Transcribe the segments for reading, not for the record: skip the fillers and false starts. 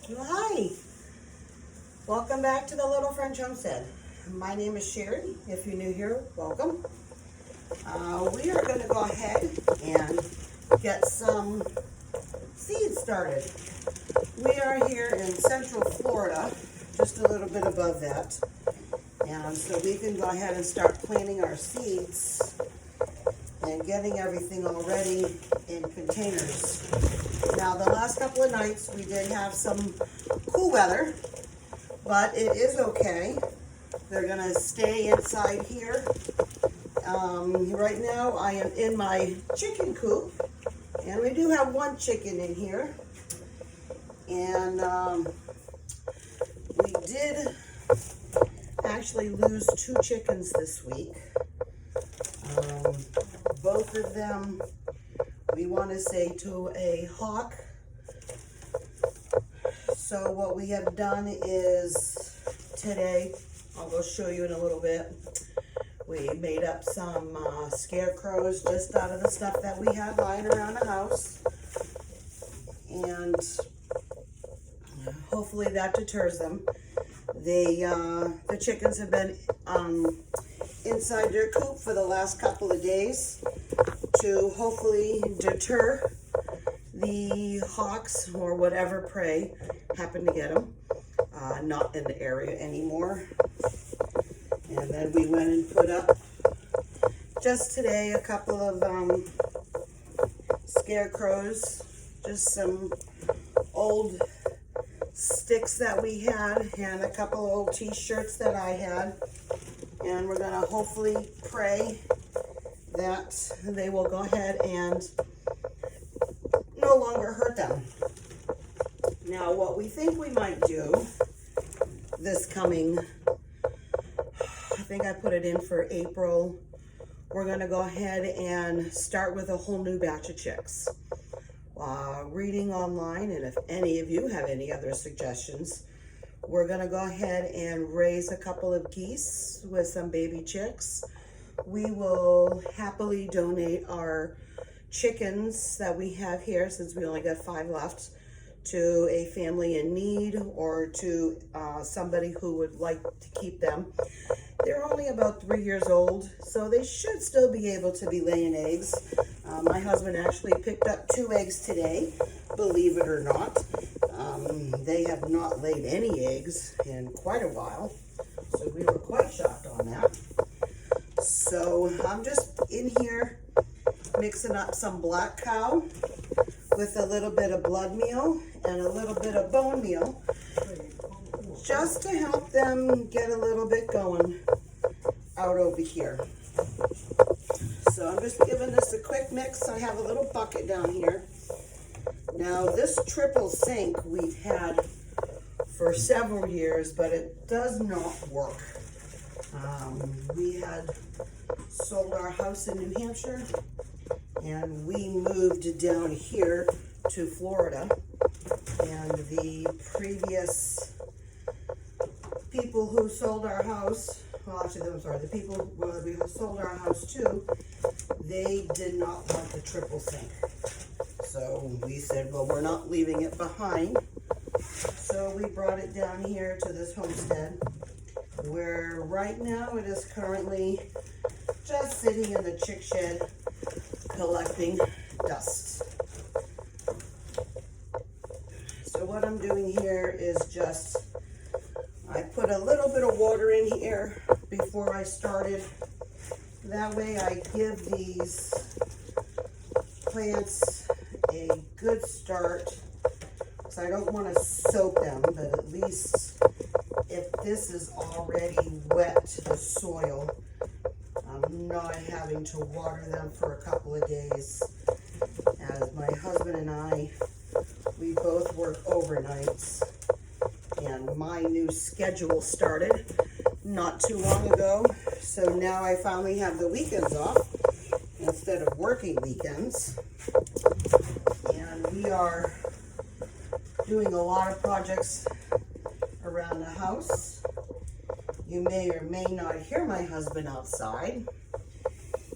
Well, hi, welcome back to the Little French Homestead. My name is Sherry. If you're new here, welcome. We are going to go ahead and get some seeds started. We are here in Central Florida, just a little bit above that, and so we can go ahead and start planting our seeds and getting everything all ready in containers. Now, the last couple of nights we did have some cool weather, but it is okay. They're gonna stay inside here. Right now I am in my chicken coop, and we do have one chicken in here. And we did actually lose 2 chickens this week. Both of them, we want to say, to a hawk. So what we have done is today, I'll go show you in a little bit, we made up some scarecrows just out of the stuff that we had lying around the house. And hopefully that deters them. The chickens have been inside their coop for the last couple of days to hopefully deter the hawks or whatever prey happen to get them. Not in the area anymore. And then we went and put up just today a couple of scarecrows, just some old sticks that we had and a couple of old t-shirts that I had, and we're gonna hopefully pray that they will go ahead and no longer hurt them. Now, what we think we might do this coming, I think I put it in for April, we're gonna go ahead and start with a whole new batch of chicks. Reading online, and if any of you have any other suggestions, we're gonna go ahead and raise a couple of geese with some baby chicks. We will happily donate our chickens that we have here, since we only got 5 left, to a family in need or to somebody who would like to keep them. They're only about 3 years old, so they should still be able to be laying eggs. My husband actually picked up 2 eggs today, believe it or not. They have not laid any eggs in quite a while, so we were quite shocked on that. So I'm just in here mixing up some black cow with a little bit of blood meal and a little bit of bone meal, just to help them get a little bit going out over here. So I'm just giving this a quick mix. I have a little bucket down here. Now, this triple sink we've had for several years, but it does not work. We had sold our house in New Hampshire, and we moved down here to Florida, and the previous people who sold our house, well, actually, I'm sorry, the people we sold our house to, they did not want the triple sink. So we said, well, we're not leaving it behind. So we brought it down here to this homestead, where right now it is currently just sitting in the chick shed collecting dust. So what I'm doing here is just, I put a little bit of water in here before I started. That way I give these plants a good start, because I don't want to soak them, but at least if this is already wet, the soil, I'm not having to water them for a couple of days. As my husband and I, we both work overnights, and my new schedule started not too long ago, so now I finally have the weekends off instead of working weekends. And we are doing a lot of projects around the house. You may or may not hear my husband outside.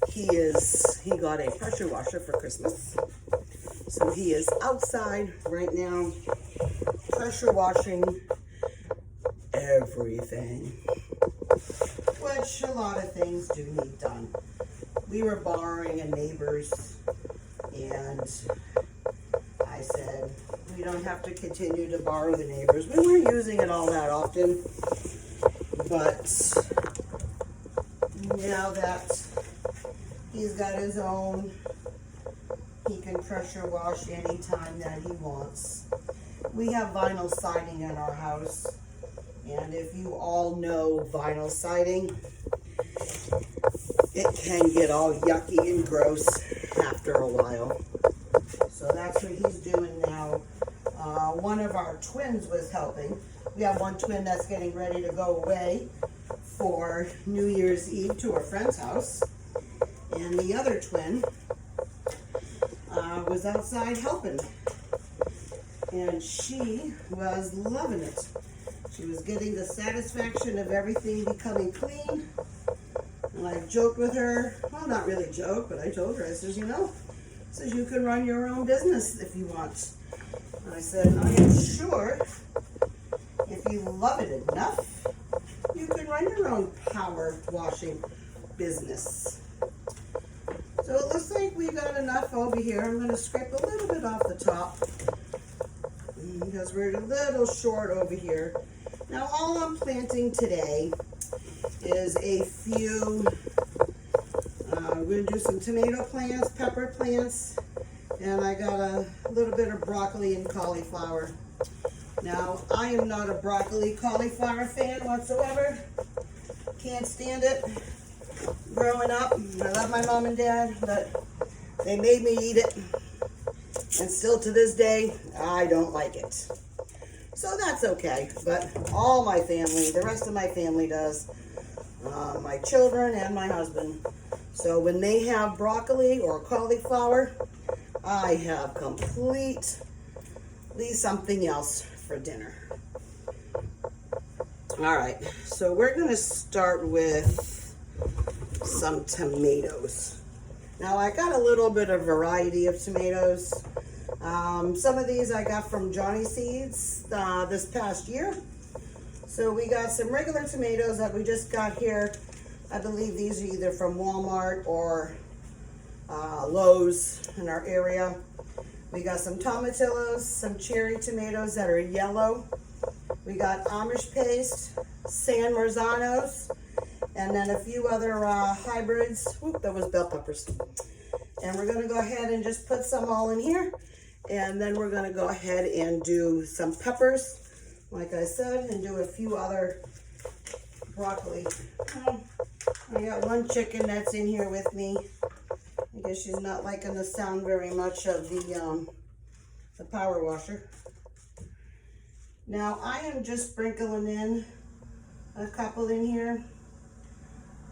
He got a pressure washer for Christmas. So he is outside right now, pressure washing everything, which a lot of things do need done. We were borrowing a neighbor's, and I said, we don't have to continue to borrow the neighbors. We weren't using it all that often, but now that he's got his own, he can pressure wash anytime that he wants. We have vinyl siding in our house, and if you all know vinyl siding, it can get all yucky and gross after a while. So that's what he's doing now. One of our twins was helping. We have one twin that's getting ready to go away for New Year's Eve to a friend's house. And the other twin was outside helping. And she was loving it. She was getting the satisfaction of everything becoming clean. And I joked with her, well, not really joke, but I told her, I says, you know, you can run your own business if you want. And I said, I am sure if you love it enough, you can run your own power washing business. So it looks like we got enough over here. I'm going to scrape a little bit off the top because we're a little short over here. Now all I'm planting today is a few, we're going to do some tomato plants, pepper plants, and I got a little bit of broccoli and cauliflower. Now, I am not a broccoli cauliflower fan whatsoever. Can't stand it. Growing up, I love my mom and dad, but they made me eat it. And still to this day, I don't like it. So that's okay. But all my family, the rest of my family does. My children and my husband. So when they have broccoli or cauliflower, I have completely something else for dinner. All right, so we're going to start with some tomatoes. Now I got a little bit of variety of tomatoes. Some of these I got from Johnny Seeds this past year. So we got some regular tomatoes that we just got here. I believe these are either from Walmart or Lowe's in our area. We got some tomatillos, some cherry tomatoes that are yellow. We got Amish paste, San Marzanos, and then a few other hybrids. Oop, that was bell peppers. And we're gonna go ahead and just put some all in here. And then we're gonna go ahead and do some peppers, like I said, and do a few other broccoli. I got one chicken that's in here with me. I guess she's not liking the sound very much of the power washer. Now I am just sprinkling in a couple in here.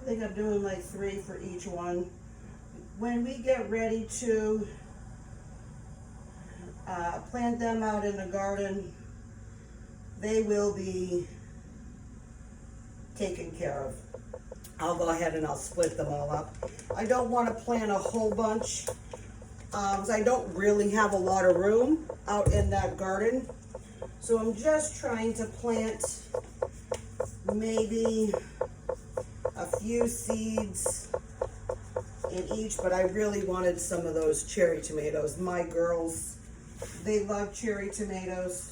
I think I'm doing like 3 for each one. When we get ready to plant them out in the garden, they will be taken care of. I'll go ahead and I'll split them all up. I don't want to plant a whole bunch because I don't really have a lot of room out in that garden. So I'm just trying to plant maybe a few seeds in each, but I really wanted some of those cherry tomatoes. My girls, they love cherry tomatoes.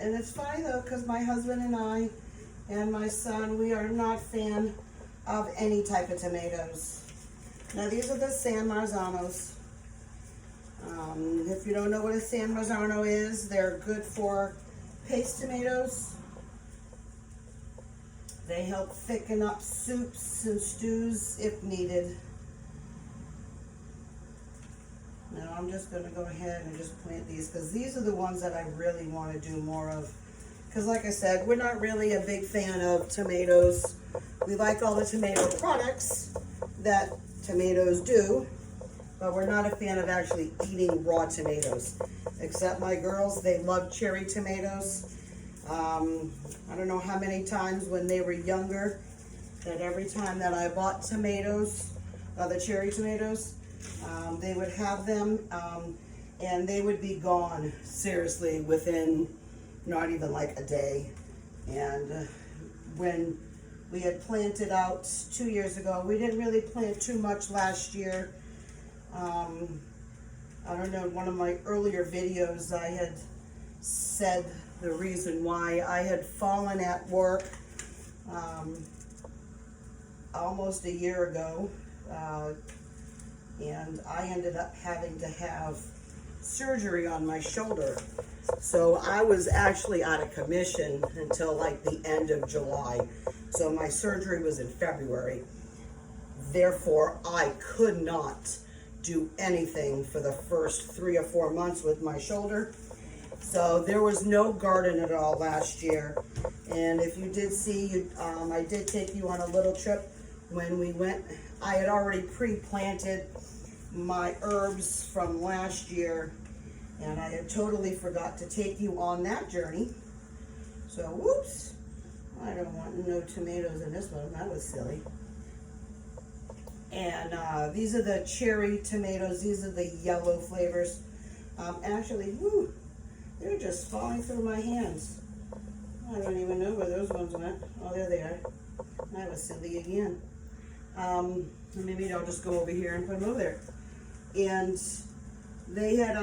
And it's funny though, because my husband and I and my son, we are not fan of any type of tomatoes. Now these are the San Marzanos. If you don't know what a San Marzano is, they're good for paste tomatoes. They help thicken up soups and stews if needed. Now I'm just going to go ahead and just plant these because these are the ones that I really want to do more of. Because like I said, we're not really a big fan of tomatoes. We like all the tomato products that tomatoes do, but we're not a fan of actually eating raw tomatoes. Except my girls, they love cherry tomatoes. I don't know how many times when they were younger that every time that I bought tomatoes, the cherry tomatoes, They would have them, and they would be gone, seriously, within not even like a day. And when we had planted out 2 years ago, we didn't really plant too much last year. I don't know, one of my earlier videos I had said the reason why. I had fallen at work almost a year ago, and I ended up having to have surgery on my shoulder. So I was actually out of commission until like the end of July. So my surgery was in February. Therefore, I could not do anything for the first 3 or 4 months with my shoulder. So there was no garden at all last year. And if you did see, I did take you on a little trip when we went. I had already pre-planted my herbs from last year, and I had totally forgot to take you on that journey. So whoops, I don't want no tomatoes in this one. That was silly. And these are the cherry tomatoes. These are the yellow flavors. Actually, whoo, they're just falling through my hands. I don't even know where those ones went. Oh, there they are. That was silly again. Maybe I'll just go over here and put them over there. And they had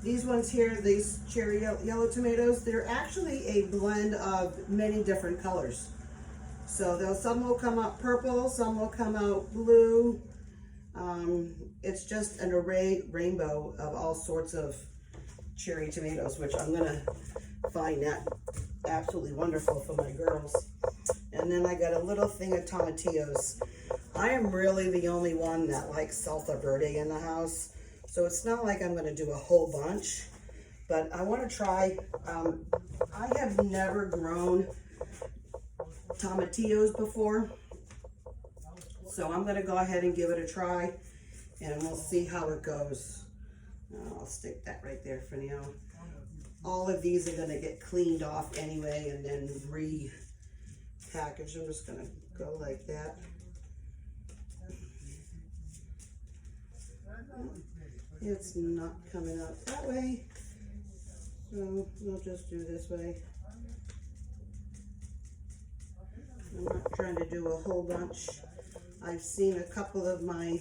these ones here, these cherry yellow tomatoes. They're actually a blend of many different colors. So some will come out purple, some will come out blue. It's just an rainbow of all sorts of cherry tomatoes, which I'm gonna find that absolutely wonderful for my girls. And then I got a little thing of tomatillos. I am really the only one that likes salsa verde in the house, so it's not like I'm gonna do a whole bunch, but I wanna try. I have never grown tomatillos before, so I'm gonna go ahead and give it a try, and we'll see how it goes. I'll stick that right there for now. All of these are gonna get cleaned off anyway and then repackaged. I'm just gonna go like that. It's not coming out that way, so we'll just do this way. I'm not trying to do a whole bunch. I've seen a couple of my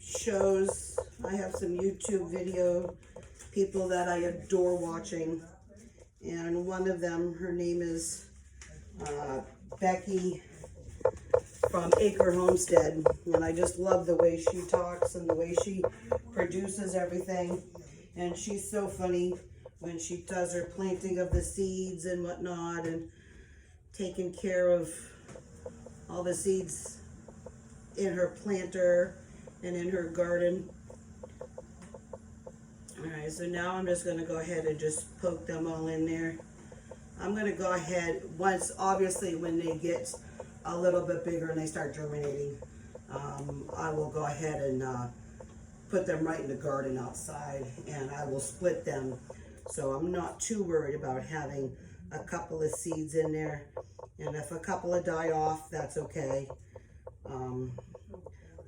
shows. I have some YouTube video people that I adore watching, and one of them, her name is Becky from Homestead, and I just love the way she talks and the way she produces everything. And she's so funny when she does her planting of the seeds and whatnot, and taking care of all the seeds in her planter and in her garden. Alright, so now I'm just going to go ahead and just poke them all in there. I'm going to go ahead, once, obviously, when they get a little bit bigger and they start germinating, I will go ahead and put them right in the garden outside, and I will split them. So I'm not too worried about having a couple of seeds in there, and if a couple of die off, that's okay.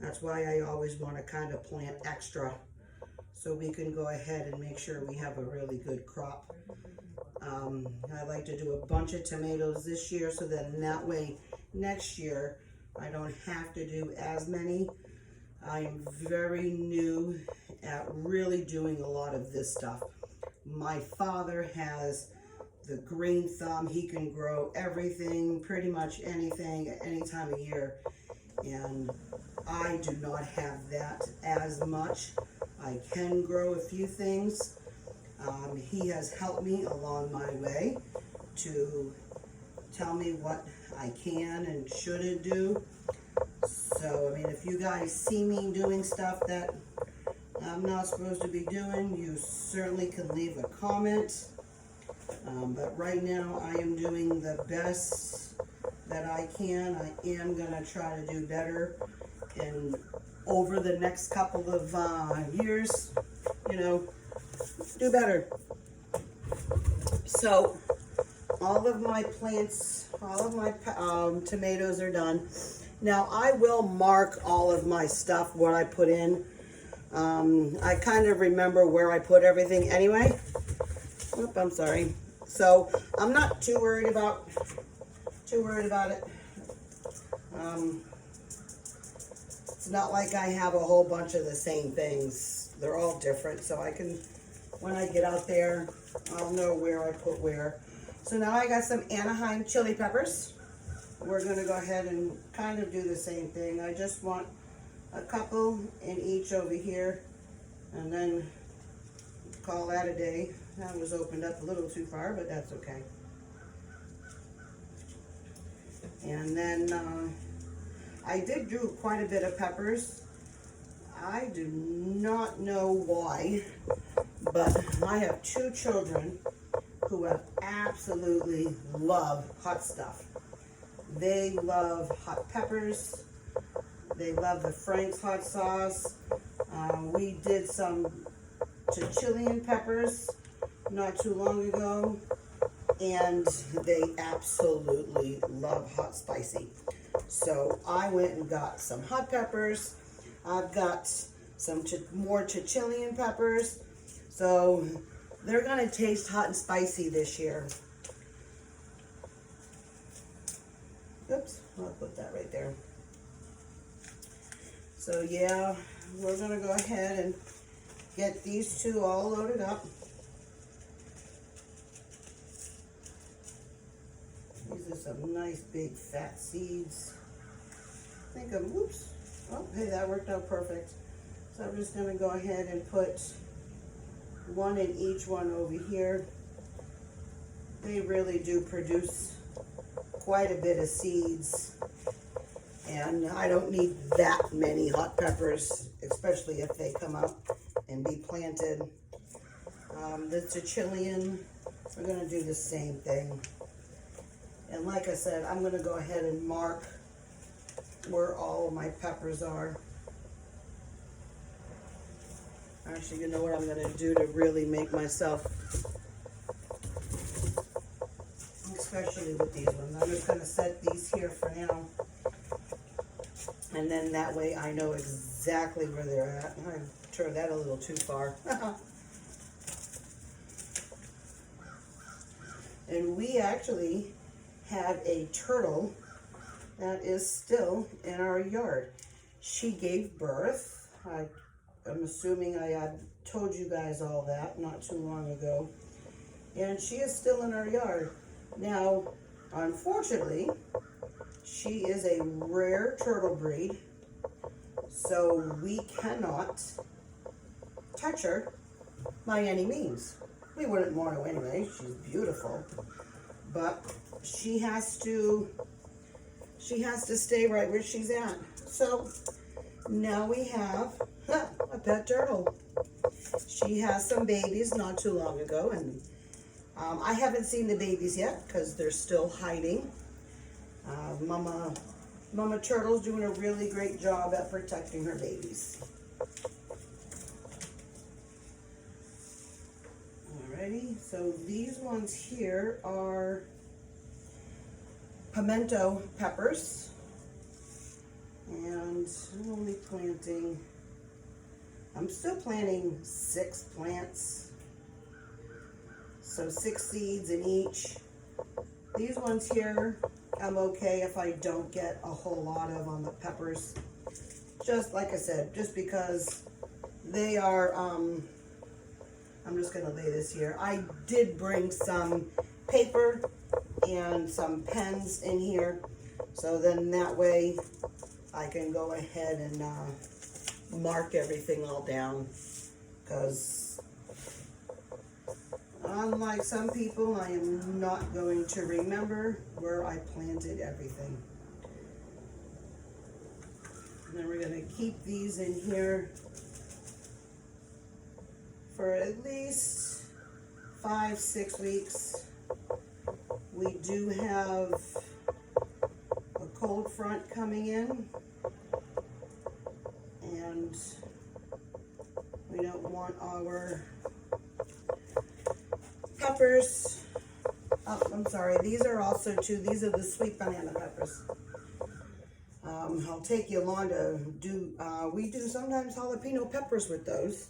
That's why I always want to kind of plant extra, so we can go ahead and make sure we have a really good crop. I like to do a bunch of tomatoes this year, so that in that way next year I don't have to do as many. I am very new at really doing a lot of this stuff. My father has the green thumb. He can grow everything, pretty much anything at any time of year, and I do not have that as much. I can grow a few things. He has helped me along my way to tell me what I can and shouldn't do. So, I mean, if you guys see me doing stuff that I'm not supposed to be doing, you certainly can leave a comment. But right now, I am doing the best that I can. I am going to try to do better. And over the next couple of years, you know, do better. So all of my plants, all of my tomatoes are done, Now I will mark all of my stuff, what I put in. I kind of remember where I put everything anyway. Oop, I'm sorry. So I'm not too worried about it. It's not like I have a whole bunch of the same things. They're all different, so I can, when I get out there, I'll know where I put where. So now I got some Anaheim chili peppers. We're gonna go ahead and kind of do the same thing. I just want a couple in each over here, and then call that a day. That was opened up a little too far, but that's okay. And then I did do quite a bit of peppers. I do not know why, but I have 2 children who have absolutely love hot stuff. They love hot peppers. They love the Frank's hot sauce. We did some Chilean peppers not too long ago, and they absolutely love hot spicy. So I went and got some hot peppers. I've got some more Chilean peppers. So they're gonna taste hot and spicy this year. Oops, I'll put that right there. So yeah, we're gonna go ahead and get these 2 all loaded up. These are some nice big fat seeds. I think of, whoops, oh, hey, that worked out perfect. So I'm just gonna go ahead and put 1 in each one over here. They really do produce quite a bit of seeds, and I don't need that many hot peppers, especially if they come up and be planted. The Chilean, we're gonna do the same thing. And like I said, I'm gonna go ahead and mark where all of my peppers are. Actually, you know what I'm gonna do to really make myself, especially with these ones, I'm just gonna set these here for now. And then that way I know exactly where they're at. I turned that a little too far. And we actually had a turtle that is still in our yard. She gave birth. I'm assuming I had told you guys all that not too long ago. And she is still in our yard. Now, unfortunately, she is a rare turtle breed, so we cannot touch her by any means. We wouldn't want to anyway. She's beautiful, but she has to stay right where she's at. So now we have a pet turtle. She has some babies not too long ago, and I haven't seen the babies yet because they're still hiding. Mama Turtle's doing a really great job at protecting her babies. Alrighty, so these ones here are pimento peppers. And I'm still planting 6 plants. So 6 seeds in each. These ones here, I'm okay if I don't get a whole lot of on the peppers. Just like I said, just because they are, I'm just gonna lay this here. I did bring some paper and some pens in here. So then that way I can go ahead and mark everything all down. Because unlike some people, I am not going to remember where I planted everything. And then we're going to keep these in here for at least 5-6 weeks. We do have a cold front coming in, and we don't want our peppers. Oh, I'm sorry. These are also these are the sweet banana peppers. I'll take you along to do, we do sometimes jalapeno peppers with those.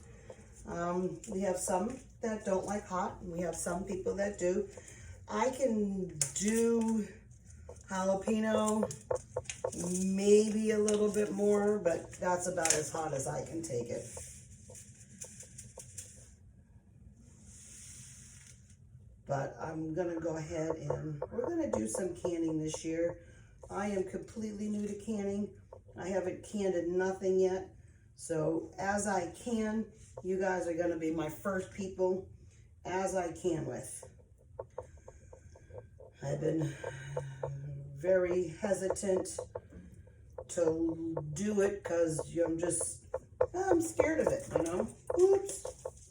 We have some that don't like hot, and we have some people that do. I can do jalapeno, maybe a little bit more, but that's about as hot as I can take it. But I'm gonna go ahead and we're gonna do some canning this year. I am completely new to canning. I haven't canned nothing yet. So as I can, you guys are gonna be my first people as I can with. I've been very hesitant to do it because I'm scared of it, you know? Oops,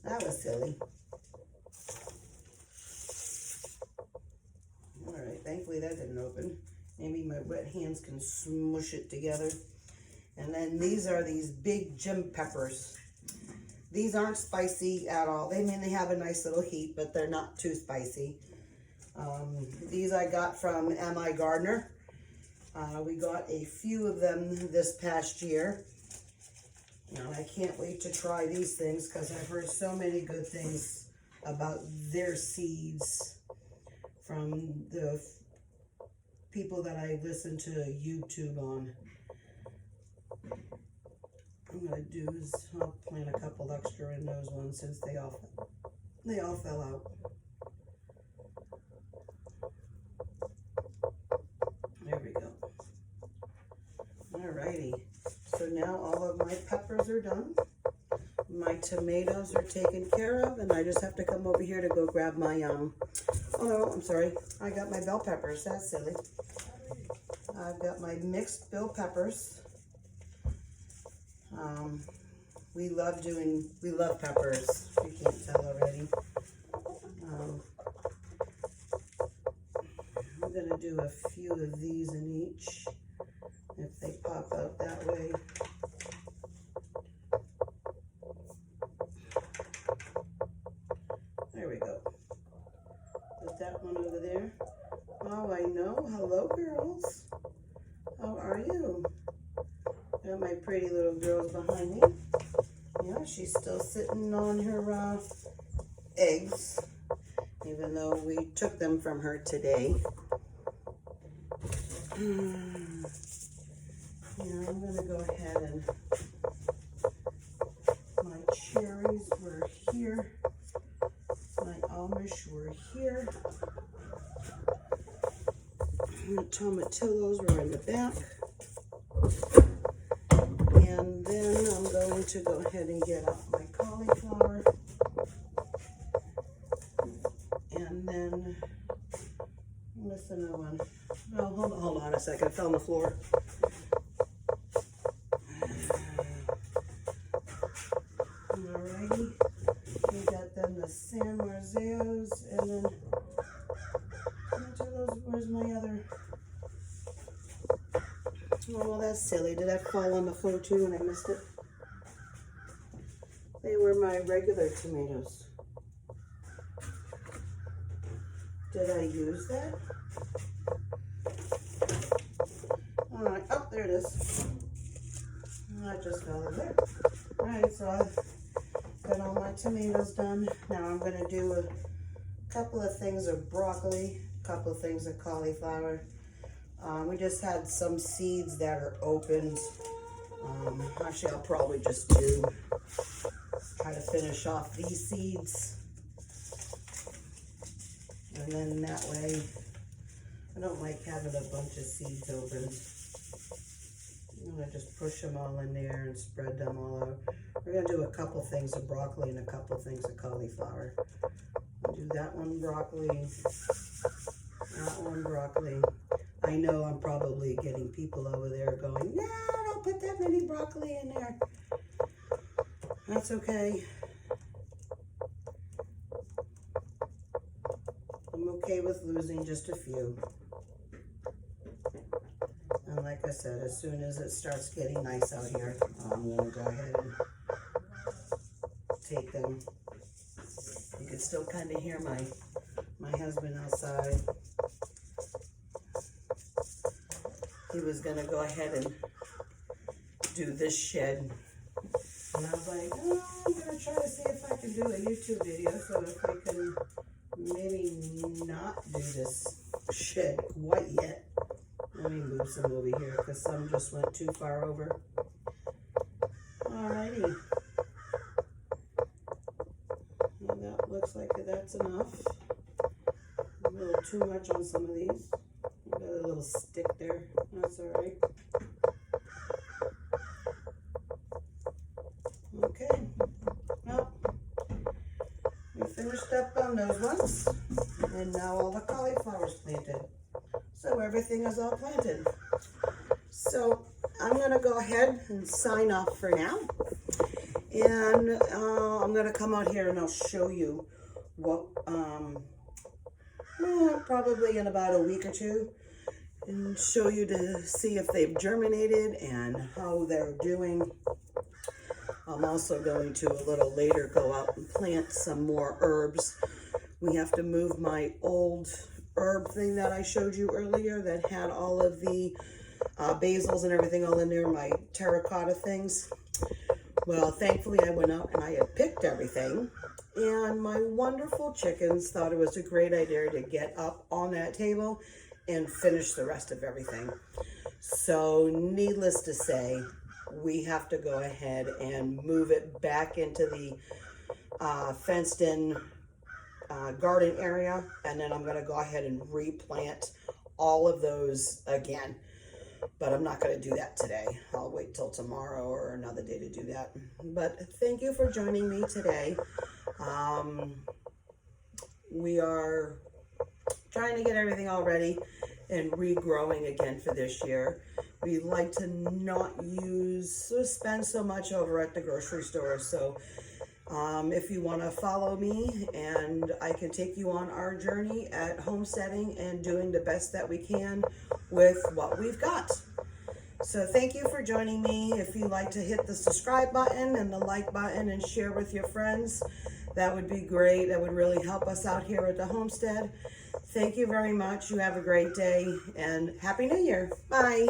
that was silly. All right, thankfully that didn't open. Maybe my wet hands can smush it together. And then these are these big gym peppers. These aren't spicy at all. They have a nice little heat, but they're not too spicy. These I got from M.I. Gardner. We got a few of them this past year. And I can't wait to try these things because I've heard so many good things about their seeds from the people that I listen to YouTube on. I'm gonna do is I'll plant a couple extra in those ones since they all fell out. There we go. Alrighty. So now all of my peppers are done. My tomatoes are taken care of, and I just have to come over here to go grab my oh no, I'm sorry. I got my bell peppers. That's silly. I've got my mixed bell peppers. We love peppers. You can't tell already. I'm gonna do a few of these in each, if they pop out that way. There we go. Put that one over there. Oh, I know. Hello, girls. How are you? Got my pretty little girls behind me. Yeah, she's still sitting on her eggs, even though we took them from her today. Yeah, I'm gonna go ahead and my cherries were here. My Amish were here. The tomatillos were in the back. And then I'm going to go ahead and get out my cauliflower. And then, what's another one? Oh, hold on a second. It fell on the floor. Alrighty. We got then the San Marzeos, and then where's my other? Oh, well, that's silly. Did that fall on the floor too and I missed it? They were my regular tomatoes. Did I use that? All right. Oh, there it is. That just fell in there. All right, so I've got all my tomatoes done. Now I'm going to do a couple of things of broccoli, a couple of things of cauliflower. We just had some seeds that are opened. Actually, I'll probably just try to finish off these seeds. And then that way, I don't like having a bunch of seeds open. I'm going to just push them all in there and spread them all out. We're going to do a couple things of broccoli and a couple things of cauliflower. I'll do that one broccoli, that one broccoli. I know I'm probably getting people over there going, no, don't put that many broccoli in there. That's okay. I'm okay with losing just a few. And like I said, as soon as it starts getting nice out here, I'm going to go ahead and take them. You can still kind of hear my husband outside. He was going to go ahead and do this shed. And I was like, oh, I'm going to try to see if I can do a YouTube video so if I can maybe not do this shed quite yet. Let me move some over here because some just went too far over. Alrighty. Well, that looks like that's enough. A little too much on some of these. Got a little stick there. That's alright. Okay. Well, we finished up on those ones. And now all the cauliflower's planted. So everything is all planted. So I'm going to go ahead and sign off for now. And I'm going to come out here and I'll show you what, probably in about a week or two, and show you to see if they've germinated and how they're doing. I'm also going to a little later go out and plant some more herbs. We have to move my old herb thing that I showed you earlier that had all of the basils and everything all in there, my terracotta things. Well, thankfully I went out and I had picked everything, and my wonderful chickens thought it was a great idea to get up on that table and finish the rest of everything. So needless to say, we have to go ahead and move it back into the fenced in garden area, and then I'm going to go ahead and replant all of those again. But I'm not going to do that today. I'll wait till tomorrow or another day to do that. But thank you for joining me today. We are trying to get everything all ready and regrowing again for this year. We like to not spend so much over at the grocery store. So if you want to follow me, and I can take you on our journey at homesteading and doing the best that we can with what we've got. So thank you for joining me. If you like to hit the subscribe button and the like button and share with your friends, that would be great. That would really help us out here at the homestead. Thank you very much. You have a great day and Happy New Year. Bye.